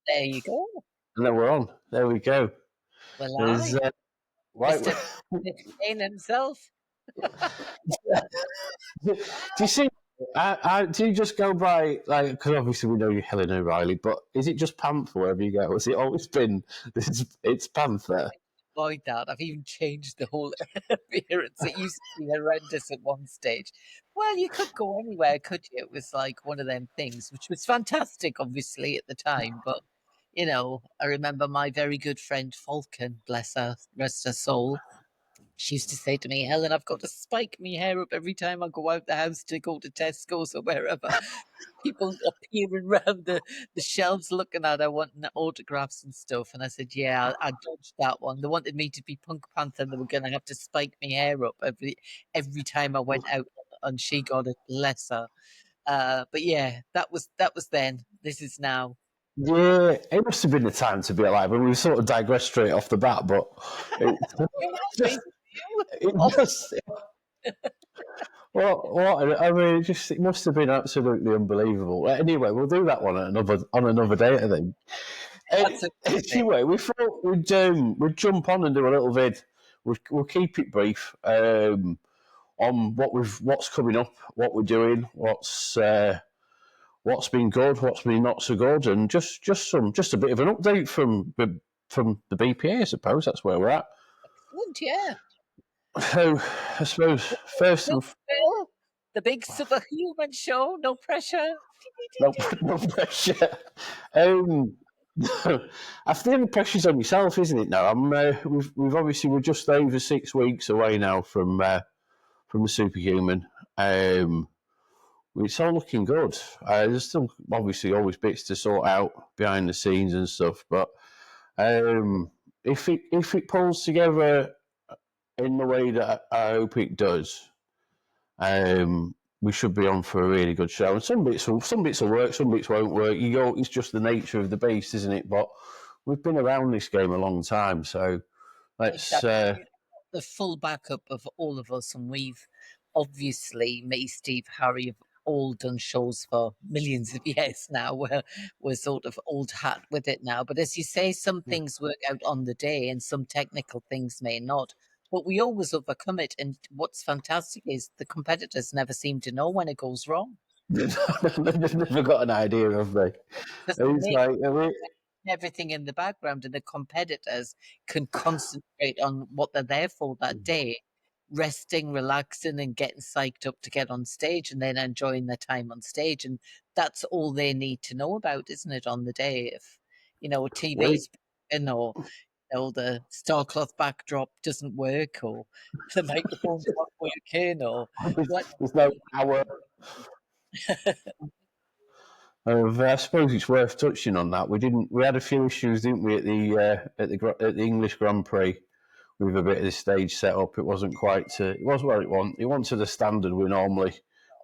There you go. And then we're on. There we go. Well, There's aye, right. Mr. Shane himself. Do you see? Do you just go by like? Because obviously we know you're Helen O'Reilly, but is it just Panther wherever you go? Has it always been? It's Panther. Avoid that. I've even changed the whole appearance. It used to be horrendous at one stage. Well, you could go anywhere, could you? It was like one of them things, which was fantastic, obviously, at the time. But, I remember my very good friend Falcon, bless her, rest her soul. She used to say to me, Helen, I've got to spike my hair up every time I go out the house to go to Tesco's or wherever. People appearing around the shelves looking at her, wanting autographs and stuff. And I said, yeah, I dodged that one. They wanted me to be Punk Panther and they were going to have to spike my hair up every time I went out. And she got it, bless her. But yeah, that was then. This is now. Yeah, it must have been the time to be alive. And we sort of digressed straight off the bat, but it You have just, been. You it off just, what I mean, it must have been absolutely unbelievable. Anyway, we'll do that one on another day, I think. that's a thing. Anyway, we thought we'd jump on and do a little vid. We'll keep it brief on what's coming up, what we're doing, what's been good, what's been not so good, and just a bit of an update from the BPA. I suppose that's where we're at. Excellent, yeah. So I suppose first No, and Bill, the big superhuman show, no pressure. no, no pressure. Um, I think the pressure's on yourself, isn't it? Now we've obviously we're just over 6 weeks away now from the superhuman. It's all looking good. There's still obviously always bits to sort out behind the scenes and stuff, but if it pulls together in the way that I hope it does, we should be on for a really good show. And some bits will work, some bits won't work. It's just the nature of the beast, isn't it? But we've been around this game a long time, so let's. Exactly. The full backup of all of us, and we've obviously, me, Steve, Harry, have all done shows for millions of years now. We're sort of old hat with it now. But as you say, some things work out on the day, and some technical things may not. But we always overcome it. And what's fantastic is the competitors never seem to know when it goes wrong. They've never got an idea of me. Because It's like everything in the background, and the competitors can concentrate on what they're there for that day, resting, relaxing, and getting psyched up to get on stage, and then enjoying their time on stage. And that's all they need to know about, isn't it, on the day? If we, TV's in, or the starcloth backdrop doesn't work, or the microphone's not working, or what. there's no power. I suppose it's worth touching on that. We had a few issues, didn't we, at the English Grand Prix with a bit of the stage set up. It wasn't quite. It was where it wanted. It wanted the standard we normally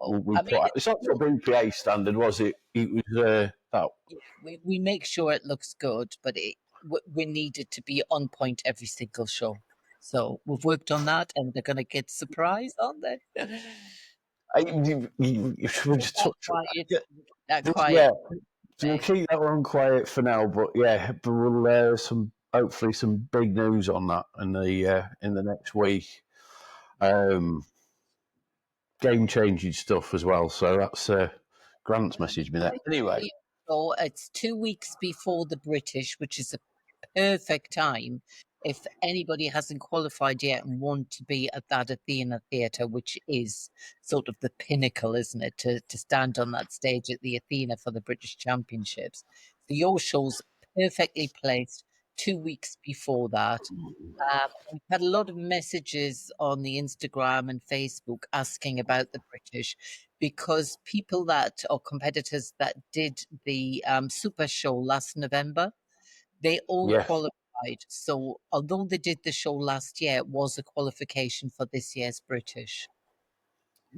we I put. mean, It's not a BPA standard, was it? It was that. yeah, we make sure it looks good, but we need it to be on point every single show. So we've worked on that, and they're going to get surprised, aren't they? We'll just That touch. quiet, that Yeah, quiet. so we'll eh? keep that one quiet for now. But yeah, but we'll hopefully some big news on that in the next week. Um, Game changing stuff as well. So that's Grant's messaged me that. Anyway, So it's 2 weeks before the British, which is a perfect time if anybody hasn't qualified yet and want to be at that Athena Theatre, which is sort of the pinnacle, isn't it, to stand on that stage at the Athena for the British Championships. So your show's perfectly placed 2 weeks before that. We've had a lot of messages on the Instagram and Facebook asking about the British, because people that or competitors that did the Super Show last November, they all yeah, qualified. So although they did the show last year, it was a qualification for this year's British.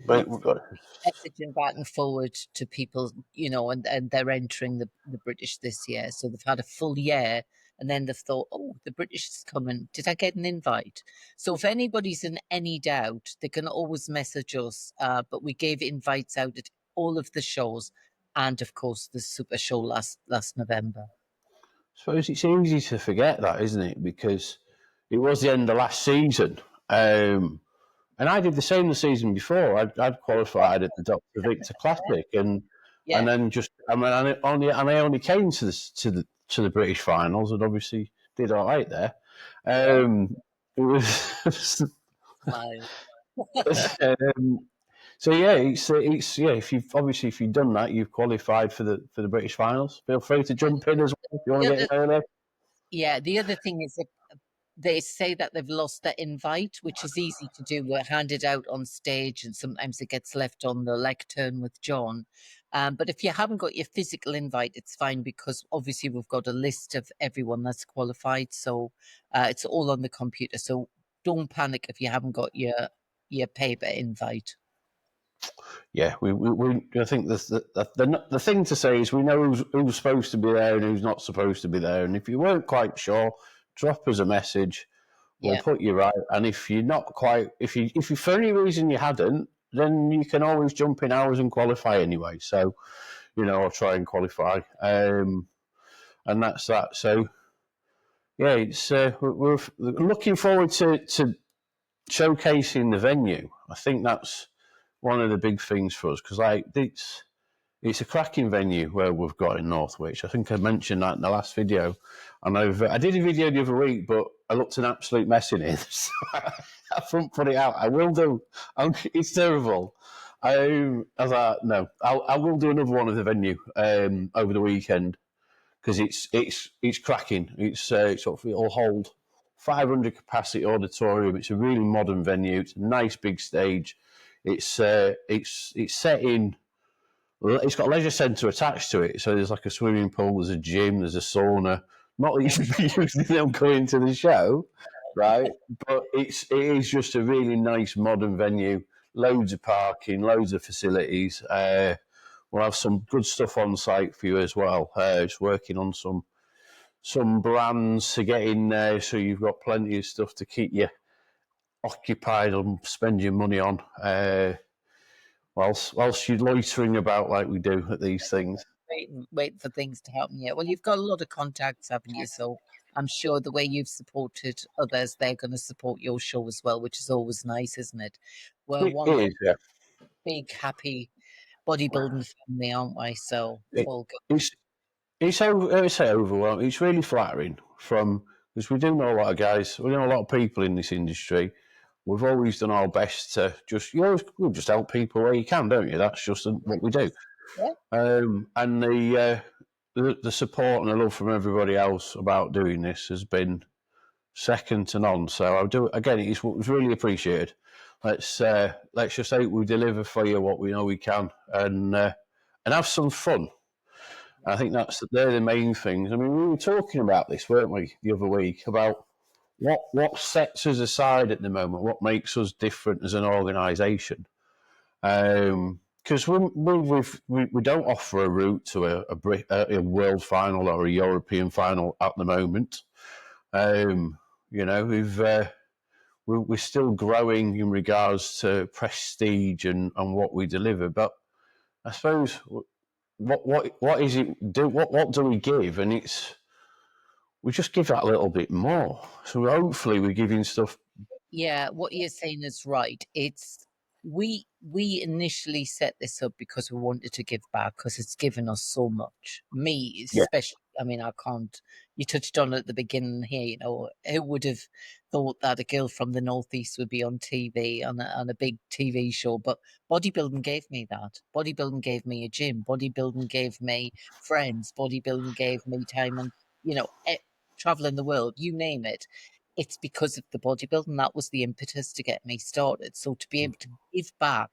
but we've got. Messaging back and forward to people, and they're entering the British this year. So they've had a full year, and then they've thought, oh, the British is coming. Did I get an invite? So if anybody's in any doubt, they can always message us. But we gave invites out at all of the shows, and of course the Super Show last November. suppose it's easy to forget that, isn't it? Because it was the end of last season. Um, and I did the same the season before. I'd qualified at the Dr. Victor Classic, and Yeah, then just I mean, I only came to the British finals, and obviously did all right there. yeah. It was Smile. um, so yeah, it's yeah. If you've done that, you've qualified for the British finals. Feel free to And jump in as well if you want the to get in other, early. yeah, the other thing is that they say that they've lost their invite, which is easy to do. We're handed out on stage, and sometimes it gets left on the lectern with John. But if you haven't got your physical invite, it's fine because obviously we've got a list of everyone that's qualified, so it's all on the computer. So don't panic if you haven't got your paper invite. Yeah, I think the thing to say is we know who's supposed to be there and who's not supposed to be there. And if you weren't quite sure, drop us a message. We'll Yeah, put you right. And if you're not quite, if you for any reason you hadn't, then you can always jump in hours and qualify anyway. So or try and qualify. And that's that. So yeah, it's we're looking forward to showcasing the venue. I think that's one of the big things for us because it's a cracking venue where we've got in Northwich. I think I mentioned that in the last video. And I did a video the other week, but I looked an absolute mess in it. So I couldn't put it out. I will do. It's terrible. I thought, no, I will do another one of the venue over the weekend because it's cracking. It'll hold 500 capacity auditorium. It's a really modern venue. It's a nice big stage. It's set in. It's got a leisure centre attached to it, so there's like a swimming pool, there's a gym, there's a sauna. Not that you should be using them going to the show, right? But it is just a really nice modern venue. Loads of parking, loads of facilities. We'll have some good stuff on site for you as well. Just working on some brands to get in there, so you've got plenty of stuff to keep you occupied and spend your money on. Whilst you're loitering about like we do at these things. wait for things to happen. Yeah, well, you've got a lot of contacts, haven't you? So I'm sure the way you've supported others, they're going to support your show as well, which is always nice, isn't it? We're It one is, yeah. big, happy bodybuilding family, aren't we? So It, all good. it's I say overwhelming. It's really flattering from because we do know a lot of guys, we know a lot of people in this industry. We've always done our best to we'll just help people where you can, don't you? That's just what we do. Yeah, And the support and the love from everybody else about doing this has been second to none. So I'll do it again. It's really appreciated. Let's just hope we deliver for you what we know we can, and have some fun. I think they're the main things. I mean, we were talking about this, weren't we, the other week about what sets us aside at the moment, what makes us different as an organisation. Because we don't offer a route to a world final or a European final at the moment. We're still growing in regards to prestige and what we deliver, but I suppose what is it? What do we give? And we just give that a little bit more. So hopefully we're giving stuff. yeah, what you're saying is right. It's we initially set this up because we wanted to give back because it's given us so much. Me, Yeah, especially. I mean, I can't. You touched on it at the beginning here. Who would have thought that a girl from the northeast would be on TV on a big TV show? But bodybuilding gave me that. Bodybuilding gave me a gym. Bodybuilding gave me friends. Bodybuilding gave me time and you know traveling the world. You name it, it's because of the bodybuilding. That was the impetus to get me started. So to be able to give back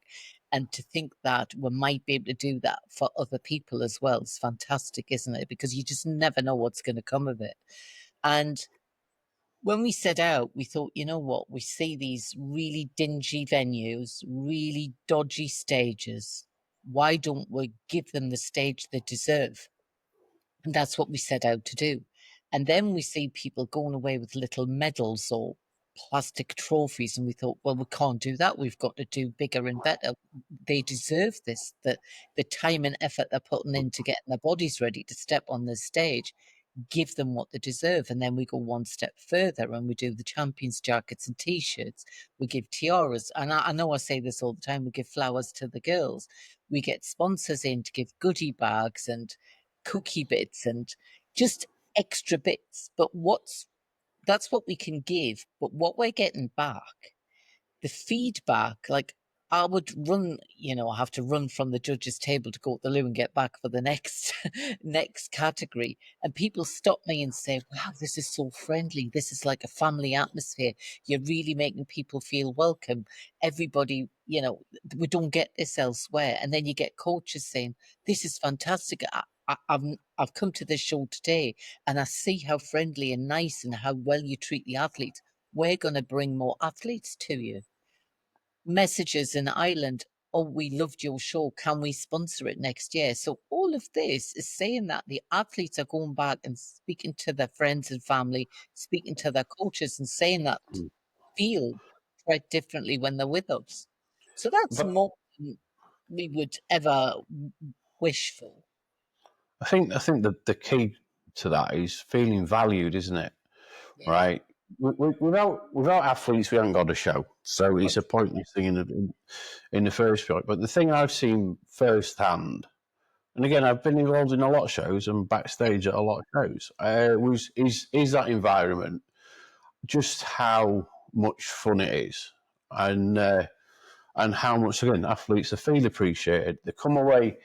and to think that we might be able to do that for other people as well is fantastic, isn't it? Because you just never know what's going to come of it. And when we set out, we thought, you know what? We see these really dingy venues, really dodgy stages. Why don't we give them the stage they deserve? And that's what we set out to do. And then we see people going away with little medals or plastic trophies. And we thought, well, we can't do that. We've got to do bigger and better. They deserve this. The time and effort they're putting into getting their bodies ready to step on the stage. give them what they deserve. And then we go one step further and we do the champions jackets and t-shirts. We give tiaras. And I know I say this all the time, we give flowers to the girls. We get sponsors in to give goodie bags and cookie bits and just extra bits. But that's what we can give. But what we're getting back, the feedback, like I would run, I have to run from the judges' table to go to the loo and get back for the next next category. And people stop me and say, wow, this is so friendly. This is like a family atmosphere. You're really making people feel welcome. Everybody, we don't get this elsewhere. And then you get coaches saying, this is fantastic. I've come to this show today and I see how friendly and nice and how well you treat the athletes. We're going to bring more athletes to you. Messages in Ireland, oh, we loved your show. Can we sponsor it next year? So all of this is saying that the athletes are going back and speaking to their friends and family, speaking to their coaches and saying that feel quite differently when they're with us. So that's But more than we would ever wish for. I think the key to that is feeling valued, isn't it? Yeah. Right. Without athletes, we haven't got a show. So it's a pointless thing in the first place. But the thing I've seen firsthand, and again, I've been involved in a lot of shows and backstage at a lot of shows, is that environment just how much fun it is, and how much again athletes feel appreciated. They come away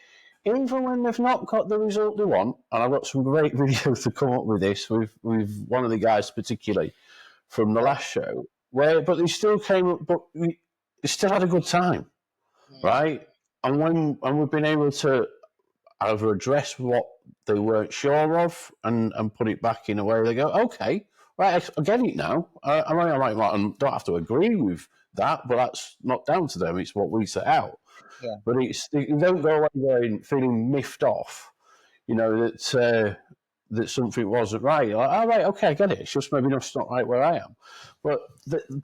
even when they've not got the result they want. And I've got some great videos to come up with this with one of the guys particularly from the Right. last show, but they still came up, but they still had a good time, Mm. right? And we've been able to either address what they weren't sure of and put it back in a way they go, okay, right, I get it now. I don't have to agree with that, but that's not down to them. It's what we set out. Yeah. But you don't go away going feeling miffed off, that something wasn't right. You're like, all right, okay, I get it. It's just maybe not right where I am. But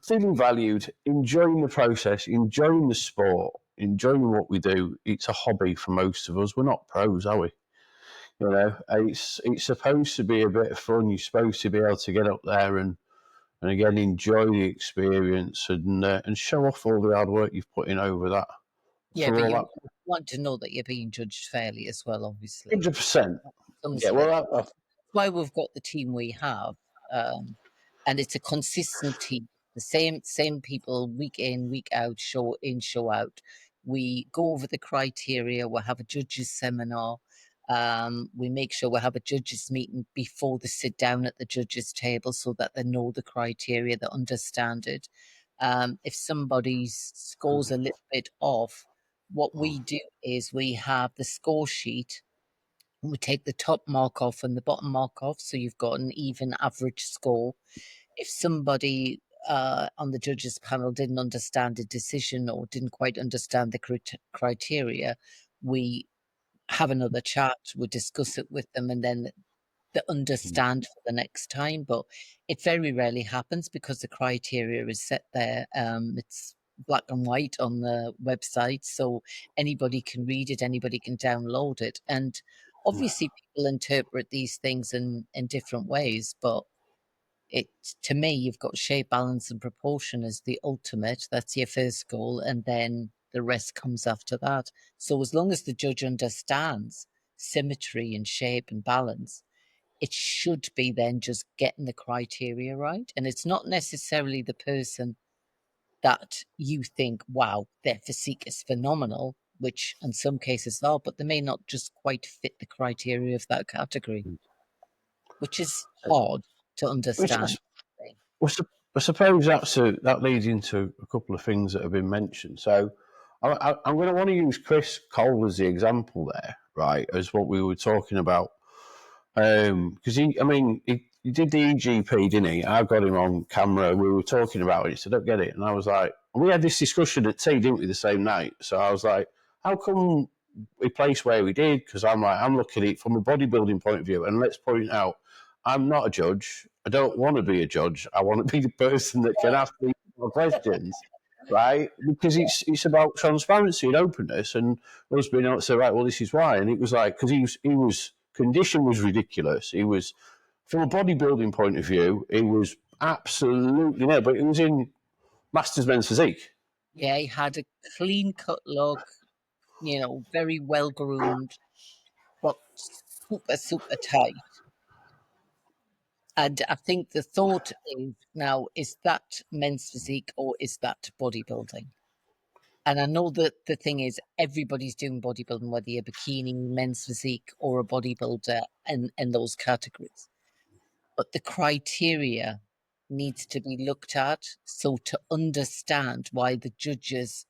feeling valued, enjoying the process, enjoying the sport, enjoying what we do. It's a hobby for most of us. We're not pros, are we? It's supposed to be a bit of fun. You're supposed to be able to get up there and again enjoy the experience and show off all the hard work you've put in over that Yeah, for but all you that want to know that you're being judged fairly as well, obviously. 100%. Comes Yeah, with well, why we've got the team we have, and it's a consistent team. The same people week in, week out, show in, show out. We go over the criteria. We have a judges seminar. We make sure we have a judges meeting before they sit down at the judges table so that they know the criteria, they understand it. If somebody's scores a little bit off, what we do is we have the score sheet. We take the top mark off and the bottom mark off, so you've got an even average score. If somebody on the judges panel didn't understand a decision or didn't quite understand the criteria, we have another chat, we discuss it with them, and then they understand for the next time. But it very rarely happens because the criteria is set there. It's black and white on the website, so anybody can read it, anybody can download it. And obviously, people interpret these things in different ways, but it to me, you've got shape, balance, and proportion as the ultimate. That's your first goal, and then the rest comes after that. So as long as the judge understands symmetry and shape and balance, it should be then just getting the criteria right. And it's not necessarily the person that you think, wow, their physique is phenomenal, which in some cases are, but they may not just quite fit the criteria of that category, which is hard to which understand. Well, I suppose that leads into a couple of things that have been mentioned. So I'm going to want to use Chris Cole as the example there, right, as what we were talking about. Because he did the EGP, didn't he? I got him on camera. We were talking about it. He said, "I don't get it," and I was like, we had this discussion at tea, didn't we, the same night? So I was like, how come we placed where we did? Because I'm looking at it from a bodybuilding point of view, and let's point out, I'm not a judge. I don't want to be a judge. I want to be the person that can ask me questions, right? Because it's about transparency and openness, and us being able to say, right, well, this is why. And it was like because he was condition was ridiculous. He was from a bodybuilding point of view, he was absolutely no, but he was in Masters Men's Physique. Yeah, he had a clean cut look, very well groomed, but super, super tight. And I think the thought is now, is that men's physique or is that bodybuilding? And I know that the thing is, everybody's doing bodybuilding, whether you're bikini, men's physique, or a bodybuilder in those categories. But the criteria needs to be looked at. So to understand why the judges,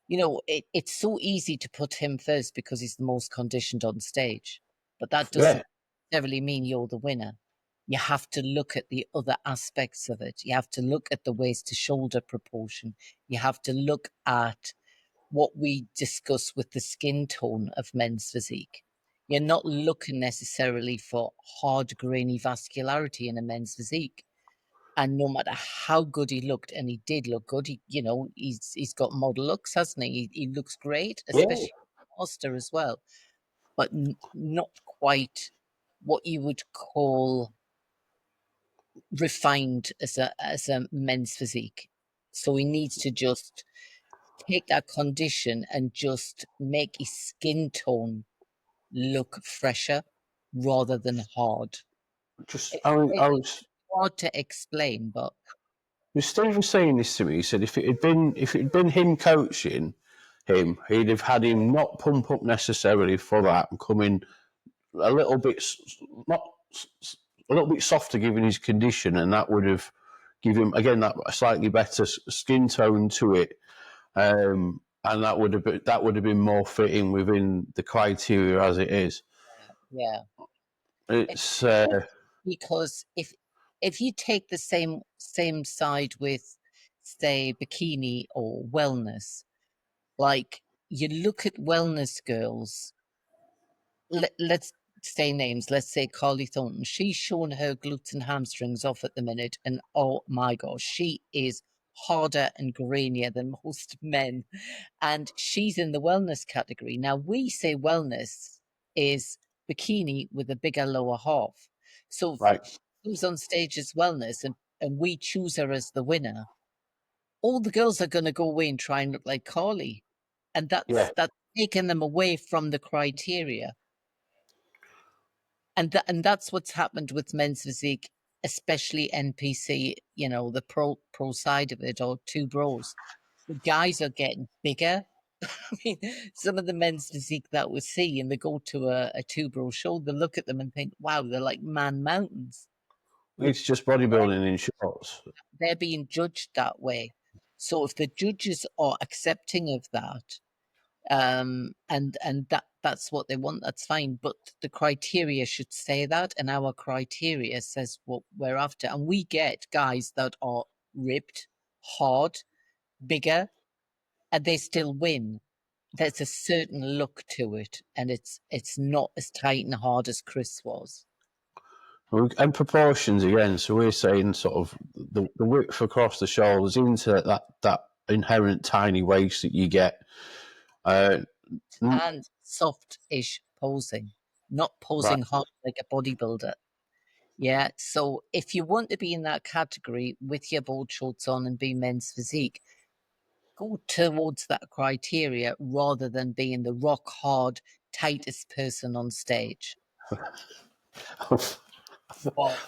it's so easy to put him first because he's the most conditioned on stage. But that Yeah, doesn't necessarily mean you're the winner. You have to look at the other aspects of it. You have to look at the waist to shoulder proportion. You have to look at what we discuss with the skin tone of men's physique. You're not looking necessarily for hard, grainy vascularity in a men's physique. And no matter how good he looked, and he did look good, he's got model looks, hasn't he? He looks great, yeah. especially Oster as well, but not quite what you would call refined as a men's physique. So he needs to just take that condition and just make his skin tone look fresher rather than hard. Just It's I really was. hard to explain, but Steve was saying this to me. He said if it had been him coaching him, he'd have had him not pump up necessarily for that and come in a little bit not a little bit softer given his condition, and that would have given him again that slightly better skin tone to it, and that would have been more fitting within the criteria as it is. yeah. It's It's tough because if you take the same side with, say, bikini or wellness, like you look at wellness girls, let's say names. Let's say Carly Thornton. She's shown her glutes and hamstrings off at the minute, and oh my gosh, she is harder and grainier than most men, and she's in the wellness category. Now we say wellness is bikini with a bigger lower half. So if right, she goes on stage as wellness, and we choose her as the winner, all the girls are going to go away and try and look like Carly, and yeah. that's taking them away from the criteria. And that's what's happened with men's physique, especially NPC, the pro side of it, or two bros. The guys are getting bigger. I mean, some of the men's physique that we see, and they go to a two bro show, they look at them and think, wow, they're like man mountains. Well, It's just they're, bodybuilding in shorts. they're being judged that way. So if the judges are accepting of that, and that's what they want, that's fine, but the criteria should say that, and our criteria says what we're after, and we get guys that are ripped, hard, bigger, and they still win. There's a certain look to it, and it's not as tight and hard as Chris was. And proportions again. So we're saying sort of the width across the shoulders into that inherent tiny waist that you get. Uh, And soft-ish posing, not right. posing hard like a bodybuilder. Yeah, so if you want to be in that category with your board shorts on and be men's physique, go towards that criteria rather than being the rock hard, tightest person on stage. Well,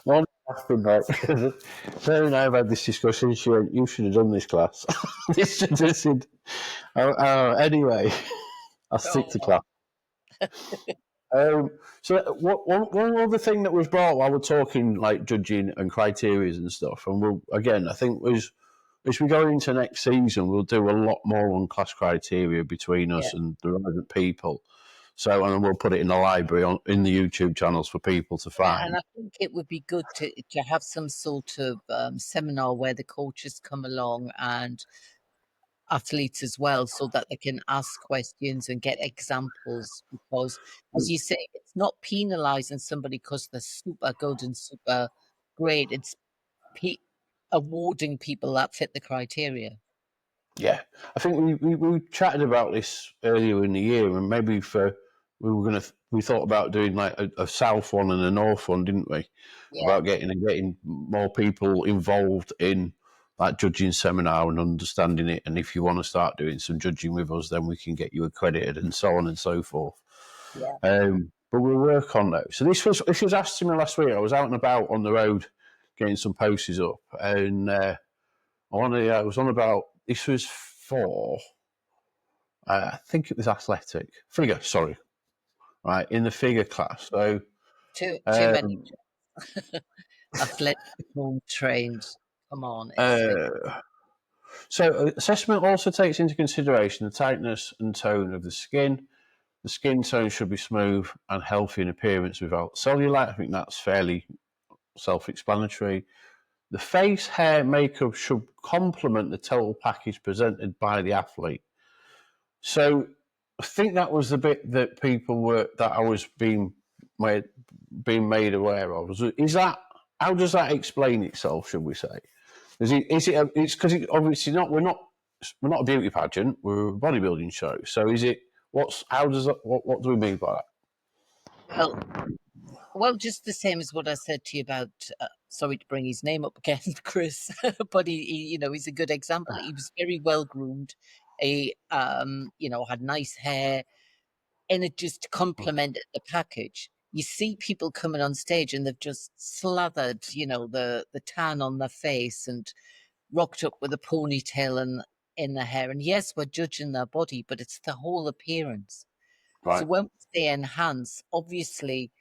Well, laughing right because Sarah and I have had this discussion. She went, "You should have done this class." This should have said, anyway, I'll stick to oh, class. So one other thing that was brought while we're talking like judging and criteria and stuff, and we'll again I think was as we go into next season, we'll do a lot more on class criteria between yeah. us and the relevant people. So and we'll put it in the library in the YouTube channels for people to Yeah, and find. I think it would be good to have some sort of seminar where the coaches come along and athletes as well, so that they can ask questions and get examples. Because, as you say, it's not penalizing somebody because they're super good and super great. It's pe- awarding people that fit the criteria. Yeah, I think we chatted about this earlier in the year, and maybe for we thought about doing like a south one and a north one, didn't we? Yeah, About getting more people involved in that judging seminar and understanding it. And if you want to start doing some judging with us, then we can get you accredited and so on and so forth. yeah. But we'll work on those. So this was asked to me last week. I was out and about on the road getting some posters up, and I was on about this was for I think it was athletic figure. Sorry, right in the figure class. So Too many um, athletic home trained. Come on, it's uh, so assessment also takes into consideration the tightness and tone of the skin. The skin tone should be smooth and healthy in appearance without cellulite. I think that's fairly self-explanatory. The face, hair, makeup should complement the total package presented by the athlete. So I think that was the bit that I was being made aware of. Is that how does that explain itself? Should we say? It's because obviously not. We're not a beauty pageant. We're a bodybuilding show. So is it? How does that? What do we mean by that? well, well, just the same as what I said to you about. Sorry to bring his name up again, Chris, but he's a good example. He was very well groomed. He, had nice hair, and it just complemented the package. You see people coming on stage and they've just slathered, the tan on their face and rocked up with a ponytail and in their hair. And yes, we're judging their body, but it's the whole appearance. So Right. when we say enhance, obviously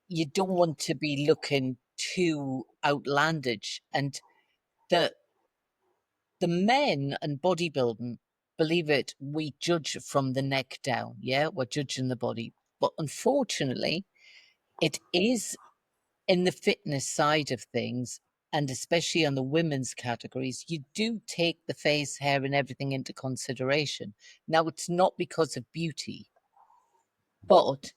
you don't want to be looking too outlandish. And the the men and bodybuilding, believe it, we judge from the neck down. Yeah, we're judging the body. But unfortunately, it is in the fitness side of things, and especially on the women's categories, you do take the face, hair, and everything into consideration. Now, it's not because of beauty, but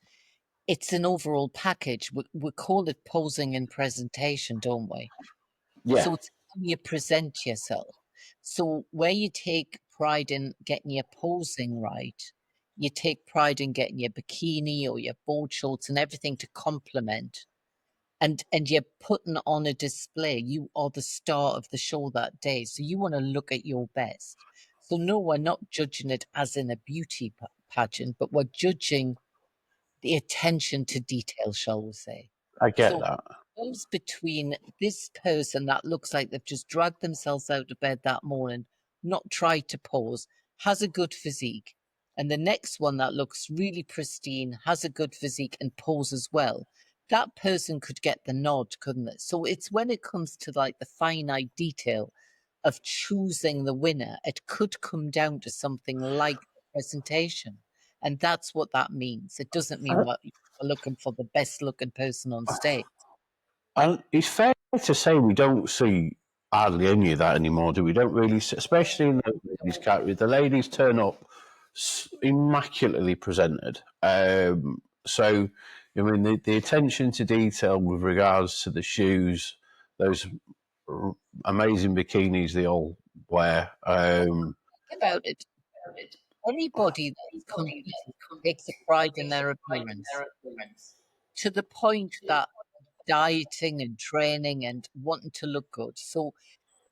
it's an overall package. We call it posing and presentation, don't we? Yeah. So it's how you present yourself. So where you take pride in getting your posing right, you take pride in getting your bikini or your board shorts and everything to complement. And you're putting on a display. You are the star of the show that day. So you want to look at your best. So no, we're not judging it as in a beauty pageant, but we're judging the attention to detail, shall we say. I get So that. comes between this person that looks like they've just dragged themselves out of bed that morning, not tried to pose, has a good physique, and the next one that looks really pristine, has a good physique and poses well. That person could get the nod, couldn't it? So it's when it comes to like the finite detail of choosing the winner, it could come down to something like the presentation. And that's what that means. It doesn't mean what we're looking for the best looking person on stage. And it's fair to say we don't see hardly any of that anymore, do we? Don't really, especially in the ladies' category. The ladies turn up immaculately presented. So, I mean, the attention to detail with regards to the shoes, those amazing bikinis they all wear. Think about it. Anybody that's competing takes a pride in their appearance to the point that dieting and training and wanting to look good. So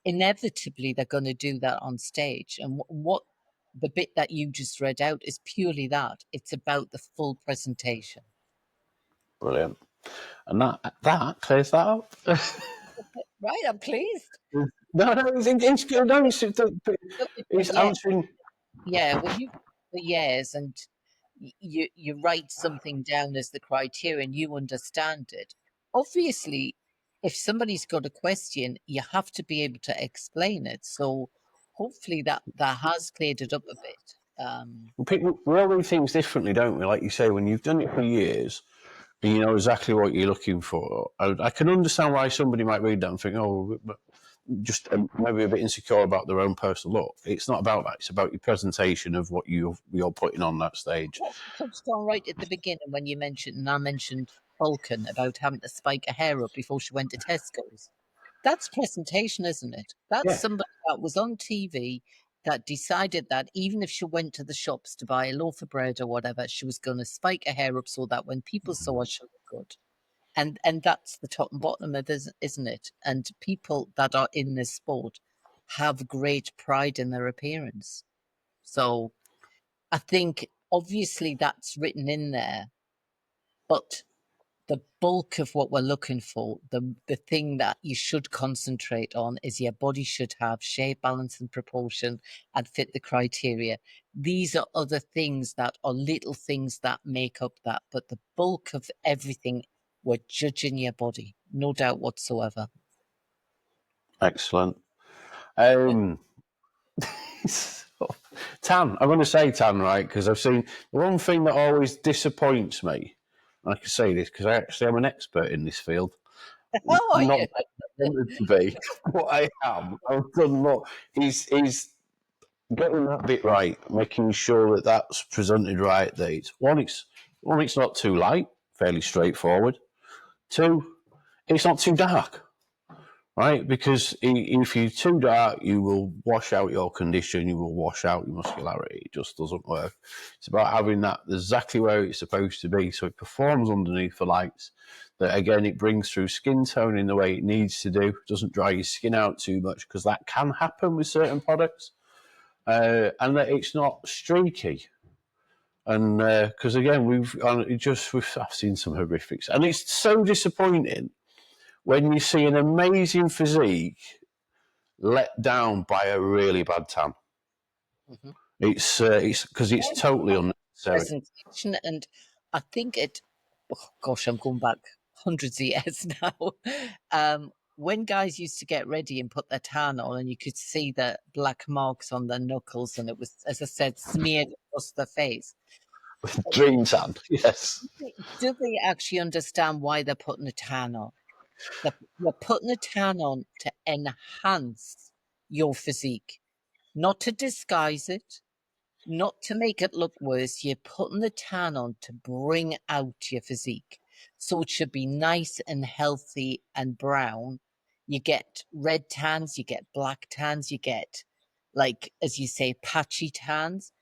inevitably, they're going to do that on stage. And what the bit that you just read out is purely that it's about the full presentation. Brilliant. And that clears that up. Right, I'm pleased. No, no, it's good. No, Look at it's yeah, answering. yeah. When you for years and you write something down as the criterion, you understand it. Obviously, if somebody's got a question, you have to be able to explain it. So hopefully that has cleared it up a bit. We all do things differently, don't we? Like you say, when you've done it for years, and you know exactly what you're looking for. I can understand why somebody might read that and think, oh, but just maybe a bit insecure about their own personal look. It's not about that. It's about your presentation of what you're putting on that stage. What you touched on right at the beginning when you mentioned, and I mentioned Vulcan about having to spike her hair up before she went to Tesco's. That's presentation, isn't it? That's Yeah. somebody that was on TV. that decided that even if she went to the shops to buy a loaf of bread or whatever, she was going to spike her hair up so that when people saw her, she looked good. And that's the top and bottom of it, isn't it? And people that are in this sport have great pride in their appearance. So I think obviously that's written in there, but the bulk of what we're looking for, the thing that you should concentrate on is your body should have shape, balance, and proportion and fit the criteria. These are other things that are little things that make up that, but the bulk of everything, we're judging your body, no doubt whatsoever. Excellent. So, tan. I'm going to say tan, right? Because I've seen the one thing that always disappoints me. And I can say this because I actually am an expert in this field. How are Not you? that I wanted to be, but I am. I've done more. Is getting that bit right, making sure that that's presented right. That it's not too light, fairly straightforward. Two, it's not too dark. Right? Because if you're too dark, you will wash out your condition, you will wash out your muscularity. It just doesn't work. It's about having that exactly where it's supposed to be so it performs underneath the lights. That again, it brings through skin tone in the way it needs to do, doesn't dry your skin out too much because that can happen with certain products. And that it's not streaky. And because again, I've seen some horrifics, and it's so disappointing when you see an amazing physique let down by a really bad tan. Mhm. It's because it's totally unnecessary. Presentation, and I think it, oh gosh, I'm going back hundreds of years now. When guys used to get ready and put their tan on, and you could see the black marks on their knuckles, and it was, as I said, smeared across their face. Dream tan, yes. Do they actually understand why they're putting a tan on? They're putting a tan on to enhance your physique, not to disguise it, not to make it look worse. You're putting the tan on to bring out your physique. So it should be nice and healthy and brown. You get red tans, you get black tans, you get, like, as you say, patchy tans.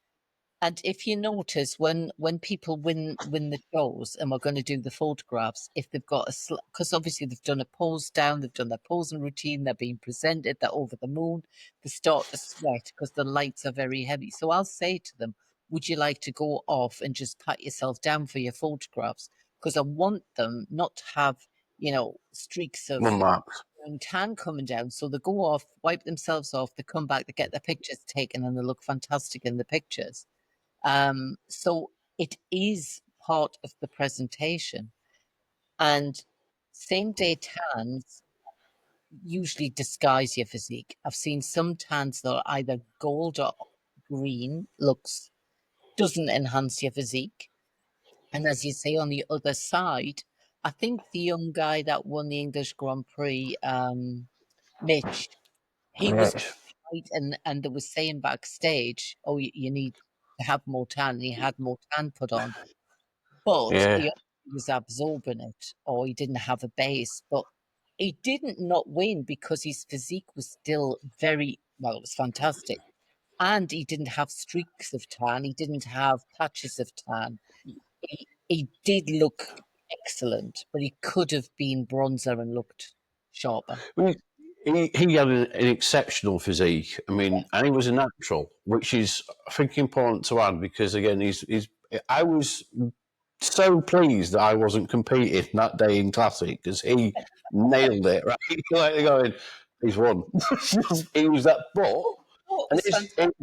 And if you notice, when people win the shows, and we're going to do the photographs, if they've got because obviously they've done a pose down, they've done their posing routine, they're being presented, they're over the moon, they start to sweat because the lights are very heavy. So I'll say to them, "Would you like to go off and just pat yourself down for your photographs?" Because I want them not to have, streaks of Marks. tan coming down. So they go off, wipe themselves off, they come back, they get their pictures taken, and they look fantastic in the pictures. So it is part of the presentation. And same day tans usually disguise your physique. I've seen some tans that are either gold or green, doesn't enhance your physique. And as you say, on the other side, I think the young guy that won the English Grand Prix, Mitch, he was Yes. white, and they were saying backstage, "Oh, you need to have more tan," and he had more tan put on. But Yeah. he was absorbing it, or he didn't have a base. But he didn't not win because his physique was still very well, it was fantastic. And he didn't have streaks of tan, he didn't have patches of tan. He did look excellent, but he could have been bronzer and looked sharper. Well, he had an exceptional physique. I mean, and he was a natural, which is, I think, important to add because, again, I was so pleased that I wasn't competing that day in Classic because he nailed it, right? Like they're going, he's won. He was that, What and was fantastic,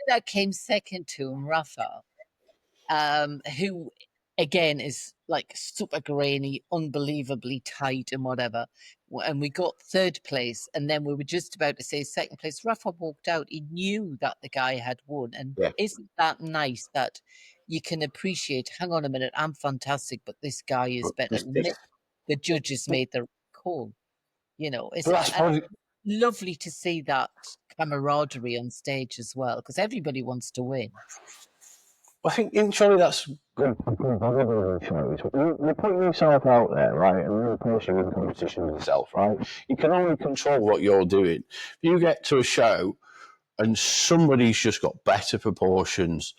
that came second to him, Rafa, who again is like super grainy, unbelievably tight and whatever. And we got third place, and then we were just about to say second place. Rafa walked out. He knew that the guy had won, and yeah, isn't that nice that you can appreciate? Hang on a minute, I'm fantastic, but this guy is but better. The judges but made the call. that's And probably. lovely to see that camaraderie on stage as well, because everybody wants to win. I think in surely that's good. You're putting yourself out there, right, and you're pushing in competition with yourself, right? You can only control what you're doing. If you get to a show and somebody's just got better proportions,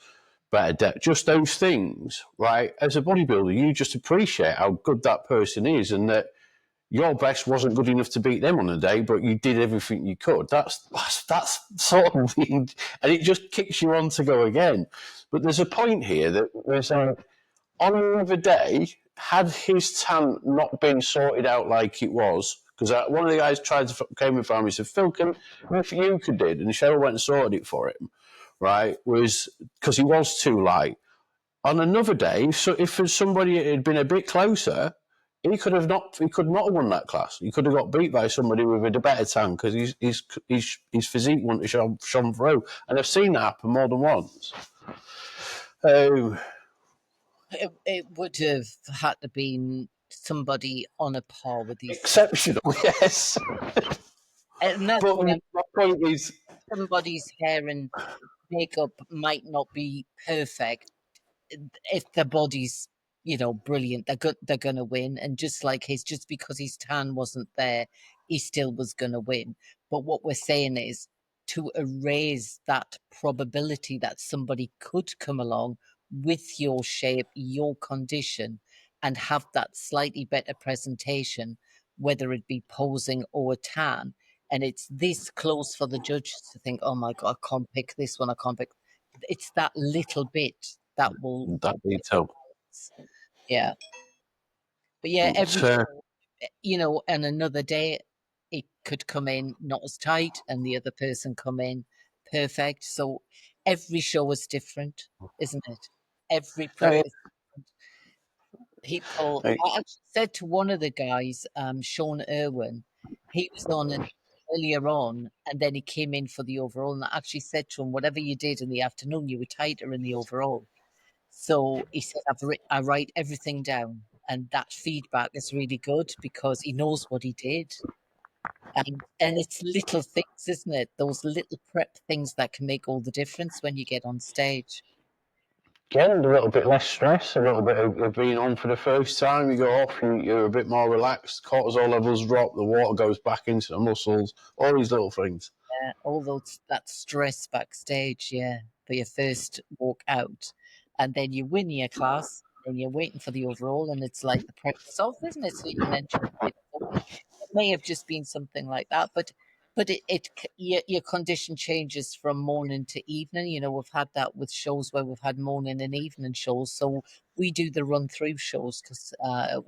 better depth, just those things, right? As a bodybuilder, you just appreciate how good that person is, and that your best wasn't good enough to beat them on a day, but you did everything you could. That's sort of the, and it just kicks you on to go again. But there's a point here that there's like, on another day, had his tan not been sorted out like it was, because one of the guys came and found me and said, Phil, if you could did, and Cheryl went and sorted it for him, right, was because he was too light. On another day, so if somebody had been a bit closer, he could not have won that class. He could have got beat by somebody with a better tan because his physique wouldn't have shone through. And I've seen that happen more than once. Um, It would have had to been somebody on a par with these, Exceptional, yes. and that's But what I'm. my point is, Somebody's hair and makeup might not be perfect, if the body's, brilliant, they're gonna win. And just like just because his tan wasn't there, he still was gonna win. But what we're saying is to erase that probability that somebody could come along with your shape, your condition, and have that slightly better presentation, whether it be posing or tan. And it's this close for the judges to think, oh my God, I can't pick this one, I can't pick. It's that little bit that will that tip the detail. balance. Yeah. But yeah, every It's, show, and another day it could come in not as tight and the other person come in perfect. So every show is different, isn't it? Every prep uh, is different. People, uh, I actually said to one of the guys, Sean Irwin, he was on an earlier on and then he came in for the overall. And I actually said to him, whatever you did in the afternoon, you were tighter in the overall. So he said, I write everything down. And that feedback is really good because he knows what he did. And it's little things, isn't it? Those little prep things that can make all the difference when you get on stage. Again, a little bit less stress, a little bit of being on for the first time. You go off, you're a bit more relaxed. Cortisol levels drop, the water goes back into the muscles. All these little things. All those that stress backstage, yeah, for your first walk out. And then you win your class, and you're waiting for the overall, and it's like the pressure's off, isn't it? So you can enjoy it. It may have just been something like that, but your condition changes from morning to evening. We've had that with shows where we've had morning and evening shows, so we do the run through shows because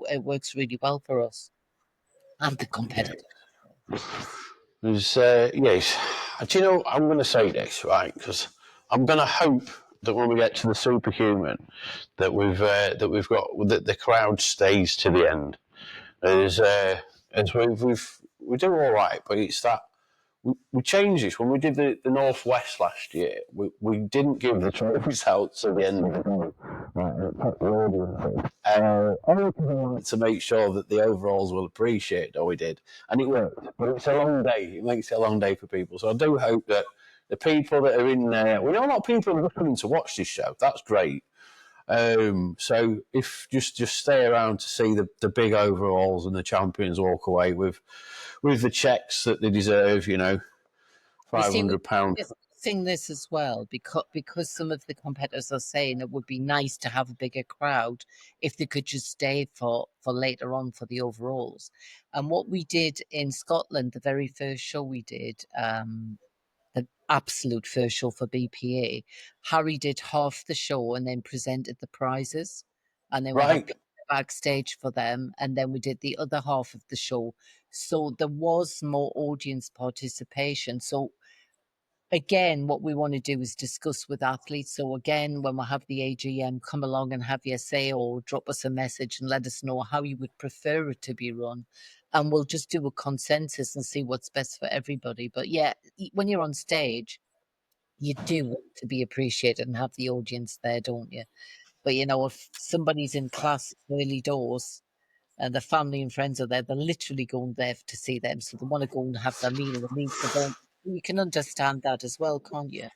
it works really well for us and the Yeah. competitor. There's, yes. Do you know, I'm going to say this, right? Because I'm going to hope that when we get to the superhuman, that we've got that the crowd stays to the end. As we do all right, but it's that we changed this when we did the Northwest last year. We didn't give the trophies out to the end of the day. Right, only because we wanted to make sure that the overalls will appreciate how we did, and it worked. But it's a long day. It makes it a long day for people. So I do hope that the people that are in there, we know a lot of people are coming to watch this show. That's great. So if just stay around to see the big overalls and the champions walk away with the checks that they deserve, You five see, hundred pound. we're discussing this as well because some of the competitors are saying it would be nice to have a bigger crowd if they could just stay for later on for the overalls. And what we did in Scotland, the very first show we did, the absolute first show for BPA, Harry did half the show and then presented the prizes, and then we had Right. people backstage for them, and then we did the other half of the show. So there was more audience participation. So again, what we want to do is discuss with athletes. So again, when we have the AGM, come along and have your say or drop us a message and let us know how you would prefer it to be run. And we'll just do a consensus and see what's best for everybody. But yeah, when you're on stage, you do want to be appreciated and have the audience there, don't you? But if somebody's in class early doors and the family and friends are there, they're literally going there to see them. So they want to go and have their meal. It means they don't. You can understand that as well, can't you?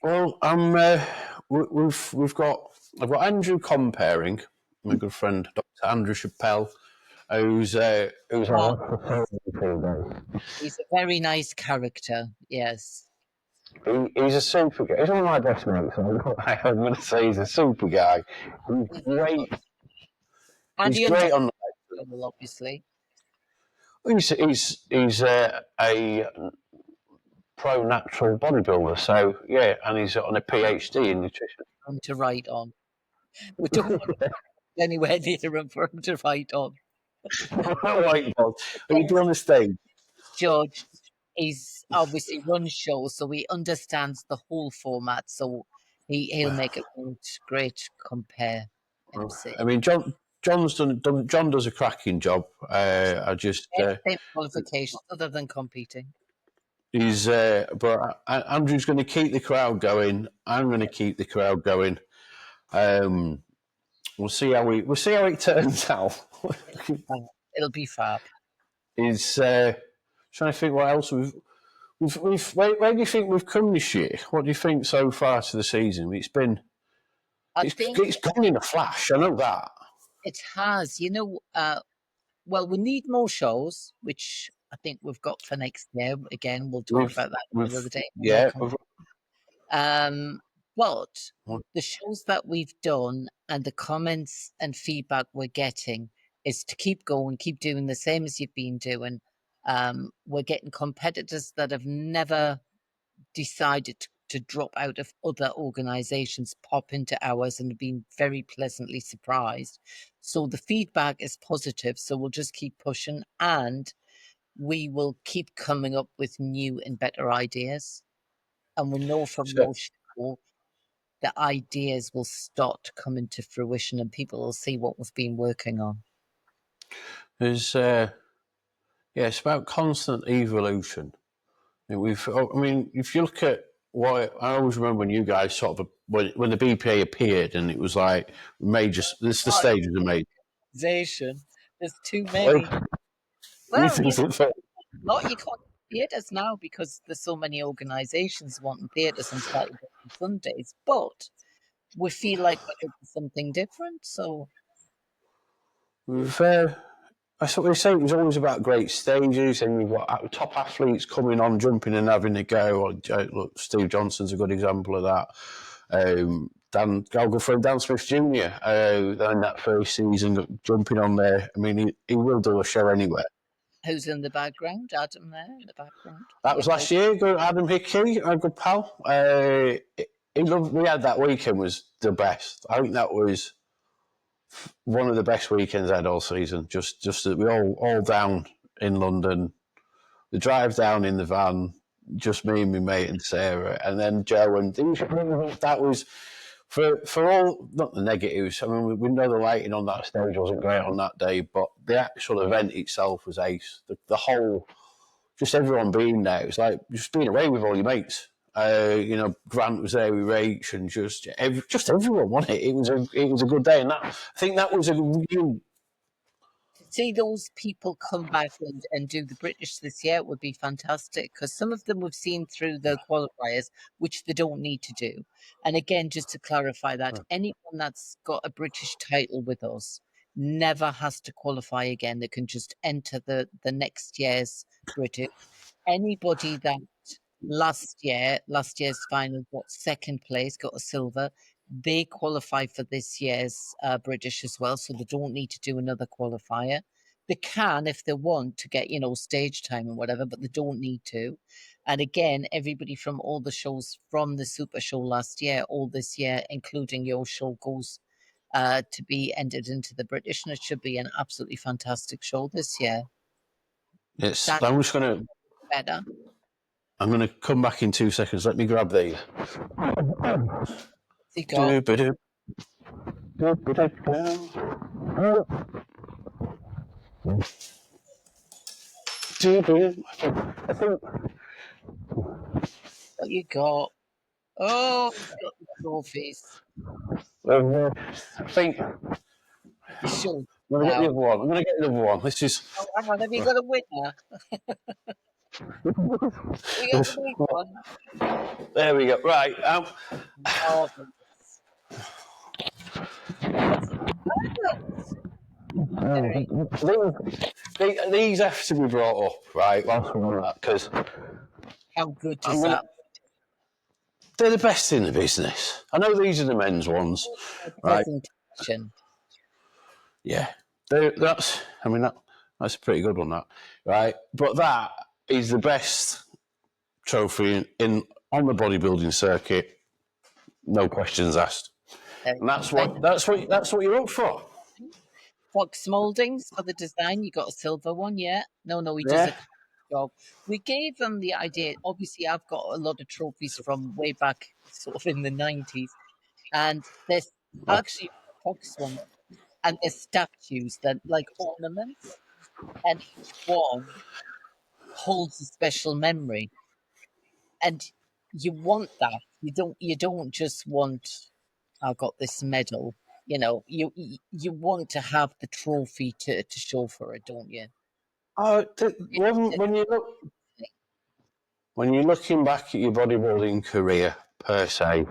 Well, we've got I've got Andrew comparing my good friend Dr. Andrew Chappelle, who's Ah, our he's a very nice character. Yes. He's a super guy. He's one of my best mates. So I'm going to say he's a super guy. He's great. And He's he great on the. understandable, obviously. He's a pro natural bodybuilder. So yeah, and he's on a PhD in nutrition. Him to write on. We don't want anywhere near him for him to write on. Right, Bob. He'd Yes, be on the stage. George, he's obviously runs shows, so he understands the whole format. So he'll make a great compare MC. I mean, John does a cracking job. I just Same qualifications other than competing. but Andrew's going to keep the crowd going. I'm going to keep the crowd going. Um, we'll see how it turns out. It'll be fab. Is trying to think what else we've where do you think we've come this year? What do you think so far to the season? I think It's gone in a flash. I know that. it has. Well, we need more shows, which I think we've got for next year. Again, we'll talk about that another day. More Yeah. Um, but the shows that we've done and the comments and feedback we're getting is to keep going, keep doing the same as you've been doing. We're getting competitors that have never decided to drop out of other organizations, pop into ours, and have been very pleasantly surprised. So the feedback is positive. So we'll just keep pushing and we will keep coming up with new and better ideas. And we know from So, your show the ideas will start to come into fruition and people will see what we've been working on. there's yeah, it's about constant evolution. And I mean, if you look at what I always remember when you guys sort of when the BPA appeared, and it was like major. This the stages are made. Organization. There's too Well, many. Well, not you can't theatres now because there's so many organisations wanting theatres on Saturdays and Sundays. But we feel like we're doing something different. So we've that's what they say. It was always about great stages, and you've got top athletes coming on, jumping and having a go. Look, Steve Johnson's a good example of that. I'll go for Dan Smith Jr. In that first season, jumping on there. I mean, he will do a show anywhere. who's in the background? Adam there in the background. That was last year. Good Adam Hickey, a good pal. We had that weekend was the best. I think that was one of the best weekends I had all season. Just that we all down in London. The drive down in the van, just me and my mate and Sarah, and then Joe and that was for all not the negatives. I mean, we know the lighting on that stage wasn't great on that day, but the actual event itself was ace. The whole, just everyone being there, it was like just being away with all your mates. Grant was there with Rach and just everyone won it. It was a good day, and I think that was a real. To see those people come back and do the British this year would be fantastic because some of them we've seen through the qualifiers, which they don't need to do. And again, just to clarify that, anyone that's got a British title with us never has to qualify again. They can just enter the next year's British. Anybody that last year's final got second place, got a silver, they qualify for this year's British as well, so they don't need to do another qualifier. They can if they want to get, stage time and whatever, but they don't need to. And again, everybody from all the shows from the Super Show last year, all this year, including your show, goes to be entered into the British, and it should be an absolutely fantastic show this year. It's. That's I'm just gonna. better. I'm gonna come back in 2 seconds. Let me grab these. You got I think what you got. Oh, you got the trophies. I think You should I'm gonna get the now. other one. I'm gonna get the other one. This is. Oh, hang on, have you got a winner? We got the big one. There we go. Right. Marvelous. That's very These have to be brought up, right? Because how good I'm does gonna. that? they're the best in the business. I know these are the men's ones, right? Presentation. Yeah, that's. I mean, that's a pretty good one, that, right? But that is the best trophy in on the bodybuilding circuit, no questions asked. And that's what you're up for. Fox Mouldings for the design. You got a silver one, yeah? No, he does a Yeah. great job. We gave them the idea. Obviously, I've got a lot of trophies from way back, sort of in the 90s, and there's Oh, actually Fox ones, and they're statues, that like ornaments, and each one holds a special memory. And you want that. You don't just want, I got this medal. You want to have the trophy to show for it, don't you? when you look when you're looking back at your bodybuilding career per se,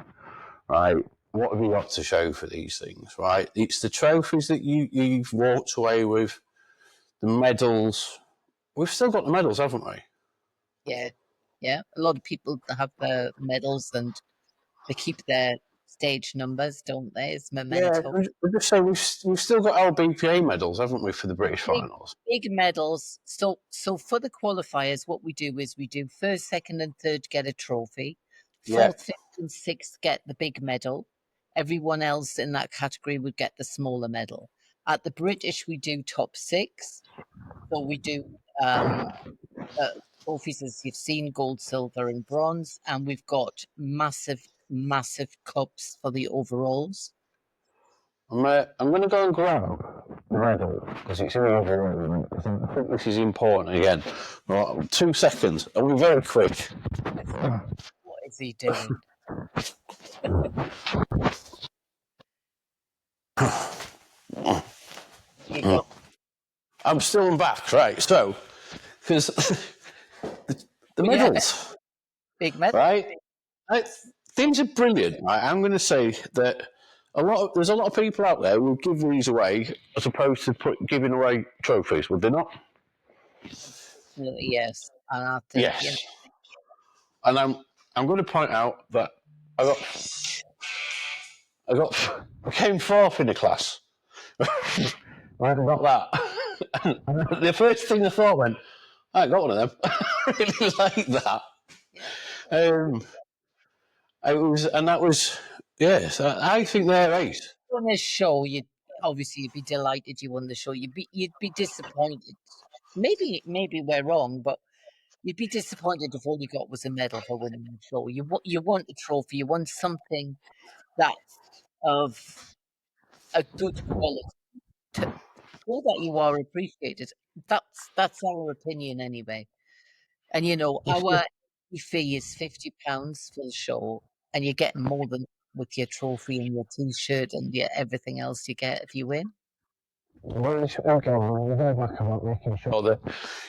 right? What have you got to show for these things, right? It's the trophies that you've walked away with, the medals. We've still got the medals, haven't we? Yeah, yeah. A lot of people have the medals and they keep their stage numbers, don't they, as Yeah, memento. we just say we've still got our BPA medals, haven't we, for the British Big, finals? big medals. So for the qualifiers, what we do is we do first, second, and third get a trophy. Yeah, Fourth, fifth, and sixth get the big medal. Everyone else in that category would get the smaller medal. At the British, we do top six. So we do um, uh, trophies, as you've seen, gold, silver, and bronze, and we've got massive, massive cups for the overalls. I'm going to go and grab the medal because it's in the other room. I think this is important again. Right, 2 seconds. I'll be very quick. What is he doing? You go, I'm still back, right? So, because the yeah, medals, big medal. right? I, things are brilliant, right? I'm going to say that there's a lot of people out there who will give these away as opposed to giving away trophies, would they not? Unfortunately, yes. And I think, Yes. And I'm going to point out that I got I came fourth in the class. I haven't got that. And the first thing I thought went, I ain't got one of them. It was like that. yeah. Um, that was, yes, I think they're ace. On a show, you'd be delighted you won the show. You'd be disappointed. Maybe we're wrong, but you'd be disappointed if all you got was a medal for winning the show. You want a trophy. You want something that's of a good quality to show that you are appreciated. That's our opinion anyway. And our fee is £50 for the show, and you get more than with your trophy and your T-shirt and your everything else you get if you win. Okay, we'll go back about making sure that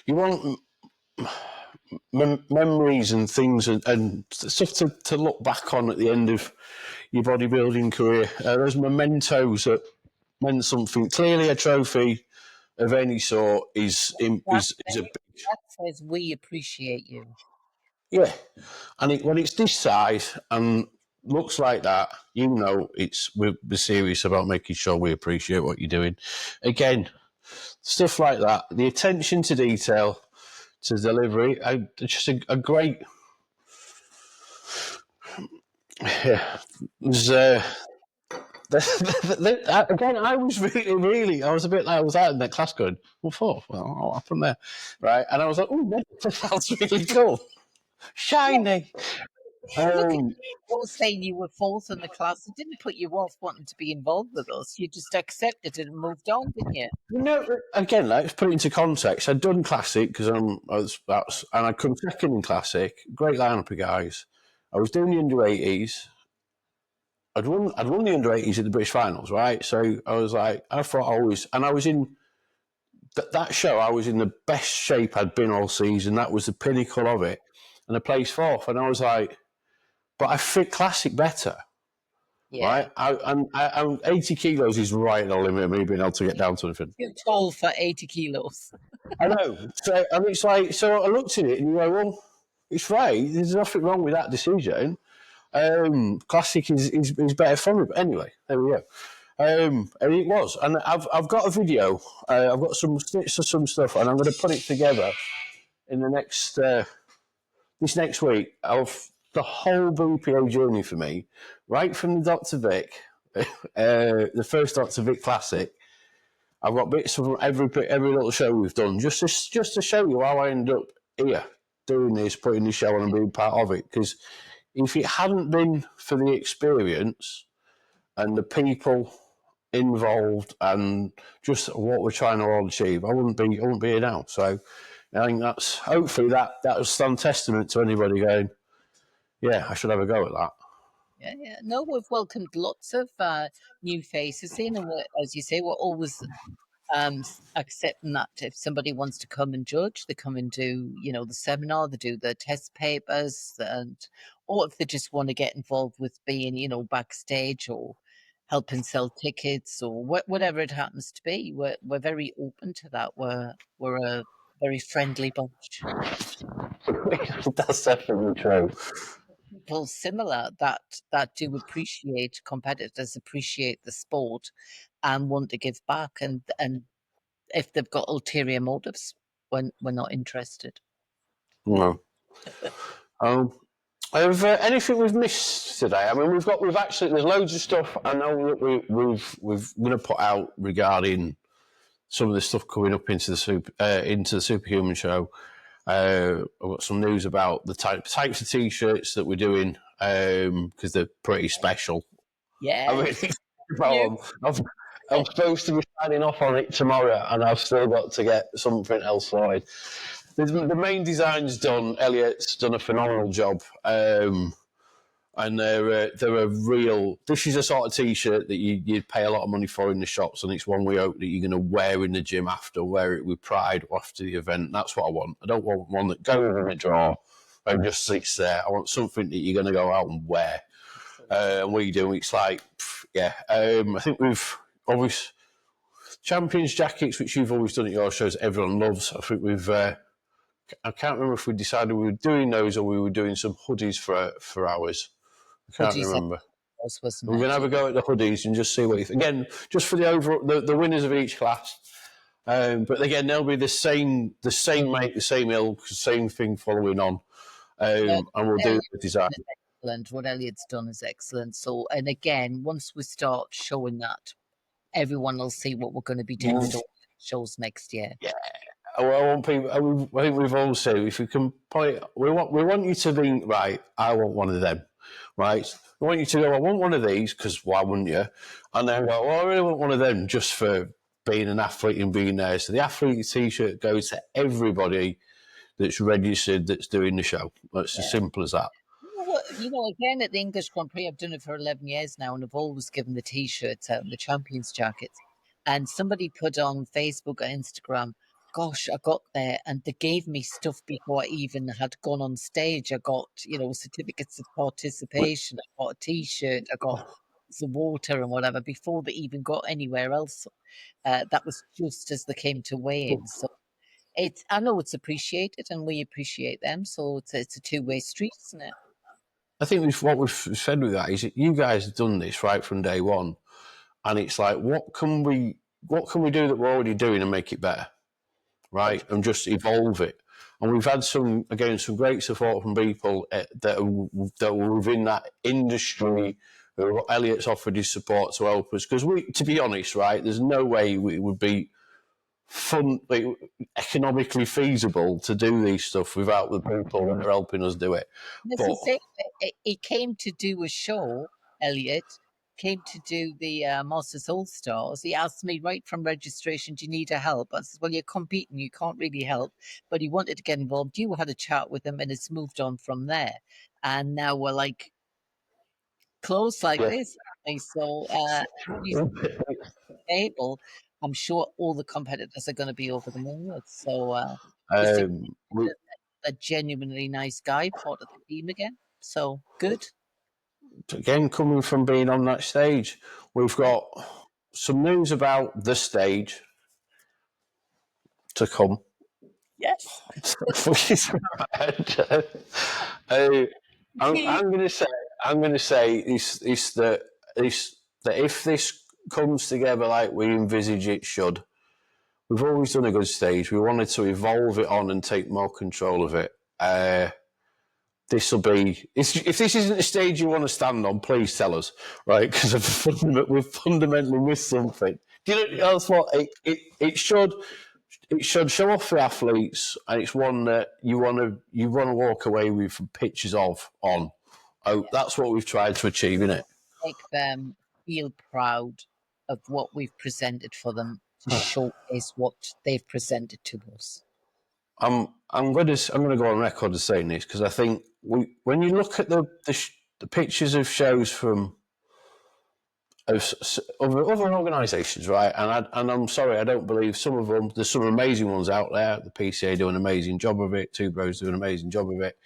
you want memories and things and stuff to look back on at the end of your bodybuilding career. Those mementos that meant something. Clearly, a trophy of any sort That is a big, that says we appreciate you. yeah. And when it's this size and looks like that, we're serious about making sure we appreciate what you're doing. Again, stuff like that, the attention to detail, to delivery, just a great. Yeah, it was, again, I was really, I was a bit like, I was out in that class going, well, fourth, well, what happened there? Right. And I was like, oh, that's really cool. Yeah, Shiny. look at Um, you all saying you were fourth in the class. It didn't put you off wanting to be involved with us. You just accepted it and moved on, didn't you? again, let's put it into context. I'd done Classic because and I come second in Classic. Great lineup of guys. I was doing the under 80s. I'd won the under 80s at the British finals, right? So I was like, I thought and I was in that show, I was in the best shape I'd been all season. That was the pinnacle of it. And I placed fourth. And I was like, but I fit Classic better, Yeah. right? I'm 80 kilos is right at the limit of me being able to get down to anything. Too tall for 80 kilos. I know. So, and it's like, so I looked at it and you go, well, it's right. There's nothing wrong with that decision. Classic is better for me. But anyway, there we go. And it was, and I've got a video. I've got some snits of some stuff, and I'm going to put it together in the next this next week of the whole BPA journey for me, right from the Dr. Vic, the first Dr. Vic Classic. I've got bits from every little show we've done, just to show you how I ended up here doing this, putting this show on and being part of it. Because if it hadn't been for the experience and the people involved and just what we're trying to all achieve, I wouldn't be here now. So I think that's hopefully that will stand testament to anybody going, yeah, I should have a go at that. Yeah, yeah. No, we've welcomed lots of new faces in, and as you say, we're always accepting that if somebody wants to come and judge, they come and do, the seminar, they do the test papers, or if they just want to get involved with being, backstage or helping sell tickets or whatever it happens to be. We're very open to that. We're a very friendly bunch. That's definitely true. People similar that do appreciate competitors, appreciate the sport, and want to give back, and if they've got ulterior motives, we're not interested. No. Have anything we've missed today? I mean, we've actually there's loads of stuff I know that we've going to put out regarding some of the stuff coming up into the Superhuman show. I've got some news about the types of t-shirts that we're doing because they're pretty special. Yeah, I mean, I'm supposed to be signing off on it tomorrow, and I've still got to get something else sorted. The main design's done. Elliot's done a phenomenal job, and they're a real. This is a sort of t-shirt that you'd pay a lot of money for in the shops, and it's one we hope that you're going to wear in the gym after, wear it with pride after the event. That's what I want. I don't want one that goes in a drawer and just sits there. I want something that you're going to go out and wear. And we do. It's like, yeah. I think we've always champions jackets, which you've always done at your shows. Everyone loves. I think we've. I can't remember if we decided we were doing those or we were doing some hoodies for ours. I can't hoodies remember. Wasn't We're going to have a go at the hoodies and just see what you think. Again, just for the overall, the winners of each class. But again, they'll be the same make, the same ilk, same thing following on. And we'll do the design. Excellent. What Elliot's done is excellent. So, and again, once we start showing that, everyone will see what we're going to be doing with all the shows next year. Yeah. I want people. I think we've all said if we can point, we want you to be right. I want one of them, right? We want you to go. I want one of these because why wouldn't you? And then go. Well, I really want one of them just for being an athlete and being there. So the athlete T-shirt goes to everybody that's registered that's doing the show. It's as simple as that. Again, at the English Grand Prix, I've done it for 11 years now, and I've always given the T-shirts out and the champions jackets. And somebody put on Facebook or Instagram, gosh, I got there and they gave me stuff before I even had gone on stage. I got, certificates of participation, I got a T-shirt, I got some water and whatever before they even got anywhere else. That was just as they came to weigh in. So I know it's appreciated and we appreciate them. So it's a two-way street, isn't it? I think what we've said with that is that you guys have done this right from day one, and it's like, what can we do that we're already doing and make it better, right? And just evolve it. And we've had some great support from people that were within that industry. Elliot's offered his support to help us because to be honest, right, there's no way we would be economically feasible to do these stuff without the people that are helping us do it. He came to do a show, Elliot, came to do the Masters All Stars. He asked me right from registration, do you need a help? I said, well, you're competing, you can't really help. But he wanted to get involved. You had a chat with him and it's moved on from there. And now we're like close like this. So he's able. I'm sure all the competitors are going to be over the moon with. So a genuinely nice guy, part of the team again. So good. Again, coming from being on that stage, we've got some news about the stage to come. Yes. I'm going to say, I'm going to say is that if this comes together like we envisage it should, we've always done a good stage. We wanted to evolve it on and take more control of it. This will be. If this isn't a stage you want to stand on, please tell us, right? Because we've fundamentally missed something. Do you know that's what it should? It should show off for athletes, and it's one that you want to walk away with pictures of on. Oh, Yeah. that's what we've tried to achieve, isn't it? Make them feel proud of what we've presented for them to showcase what they've presented to us. I'm going to go on record as saying this because I think when you look at the pictures of shows from other organisations, right? And I'm sorry, I don't believe some of them. There's some amazing ones out there. The PCA do an amazing job of it. Two Bros do an amazing job of it.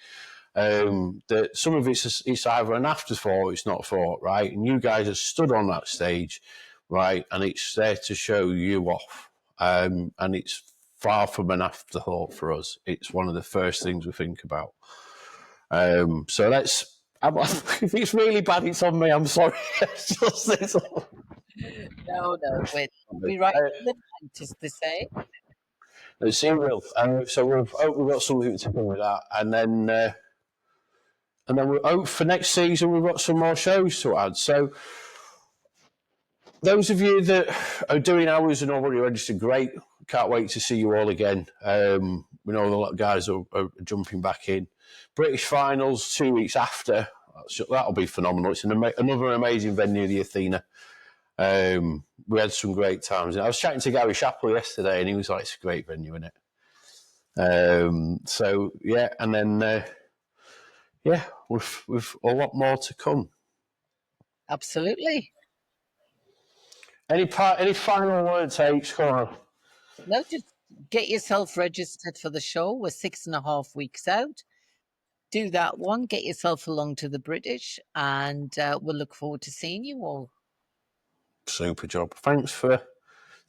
That some of it's either an afterthought, it's not thought, right? And you guys have stood on that stage, right? And it's there to show you off, and it's far from an afterthought for us. It's one of the first things we think about. So let's. If it's really bad, it's on me. I'm sorry. It's just this. No, we write the line, as they say. It's real. So we've got something to come with that, and then we hope for next season we've got some more shows to add. So those of you that are doing ours and already registered, great. Can't wait to see you all again. We know a lot of guys are jumping back in. British finals 2 weeks after. That'll be phenomenal. It's another amazing venue, the Athena. We had some great times. I was chatting to Gary Shapley yesterday, and he was like, "It's a great venue, isn't it?" So yeah, and then with a lot more to come. Absolutely. Any final word takes? Come on. No, just get yourself registered for the show. We're 6.5 weeks out. Do that one. Get yourself along to the British, and we'll look forward to seeing you all. Super job. Thanks for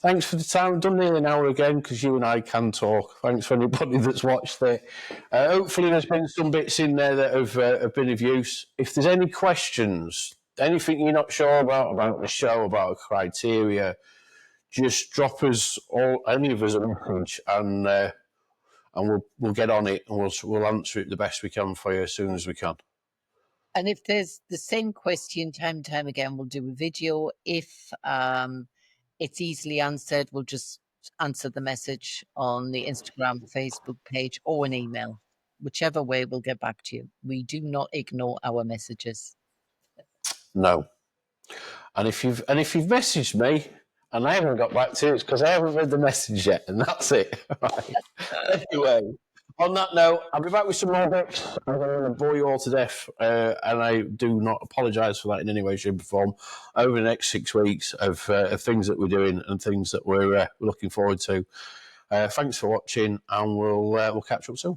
the time. We've done nearly an hour again because you and I can talk. Thanks for anybody that's watched it. Hopefully there's been some bits in there that have been of use. If there's any questions, anything you're not sure about the show, about criteria, just drop us any of us a message, and we'll get on it, and we'll answer it the best we can for you as soon as we can. And if there's the same question time and time again, we'll do a video. If it's easily answered, we'll just answer the message on the Instagram, Facebook page, or an email. Whichever way, we'll get back to you. We do not ignore our messages. No. And if you've messaged me and I haven't got back to you, it's because I haven't read the message yet, and that's it. Right. Anyway, on that note, I'll be back with some more bits. I'm going to bore you all to death, and I do not apologise for that in any way, shape, or form. Over the next 6 weeks of things that we're doing and things that we're looking forward to. Thanks for watching, and we'll catch up soon.